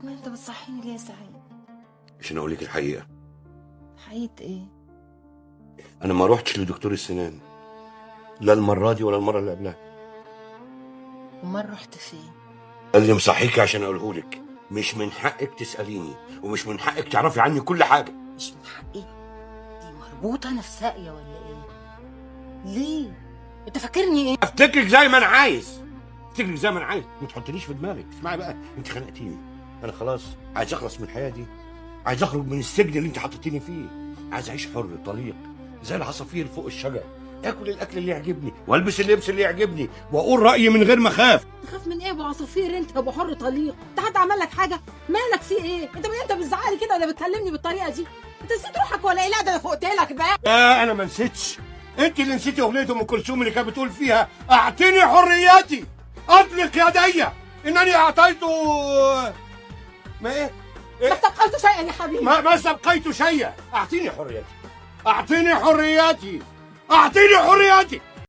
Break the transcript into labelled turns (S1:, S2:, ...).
S1: امال انت بتصحيني ليه يا سعيد؟
S2: عشان اقول لك الحقيقه.
S1: حقيقة ايه؟
S2: انا ما روحتش لدكتور السنان، لا المره دي ولا المره اللي قبلها.
S1: امال رحت فين؟
S2: قال لي مصحيكي عشان اقوله لك، مش من حقك تساليني ومش من حقك تعرفي عني كل حاجه.
S1: مش من حقي؟ دي مربوطة انا في ساقية ولا ايه؟ ليه؟ انت فاكرني ايه؟
S2: افتكرك زي ما انا عايز، افتكرك زي ما انا عايز، ما تحطنيش في دماغك. اسمعي بقى، انت خنقتيني، انا خلاص عايز اخلص من الحياه دي، عايز اخرج من السجن اللي انت حطيتيني فيه، عايز اعيش حر طليق زي العصافير فوق الشجر، اكل الاكل اللي يعجبني والبس اللبس اللي يعجبني واقول رايي من غير ما اخاف.
S1: تخاف من ايه يا ابو عصافير انت يا ابو حر طليق؟ انت حد عمل لك حاجة؟ مالك في ايه؟ انت بتزعلي كده ولا بتكلمني بالطريقة دي؟ انت نسيت روحك ولا ايه؟ لا ده انا فوقت لك بقى.
S2: لا انا ما نسيتش، انت اللي نسيتي اغنيه ام كلثوم اللي كانت بتقول فيها اعطيني حرياتي اطلق يدي انني اعطيت ما ايه؟
S1: ما استبقيت شيئا يا حبيبي.
S2: ما استبقيت شيئا. اعطيني حرياتي، اعطيني حرياتي، اعطيني حرياتي.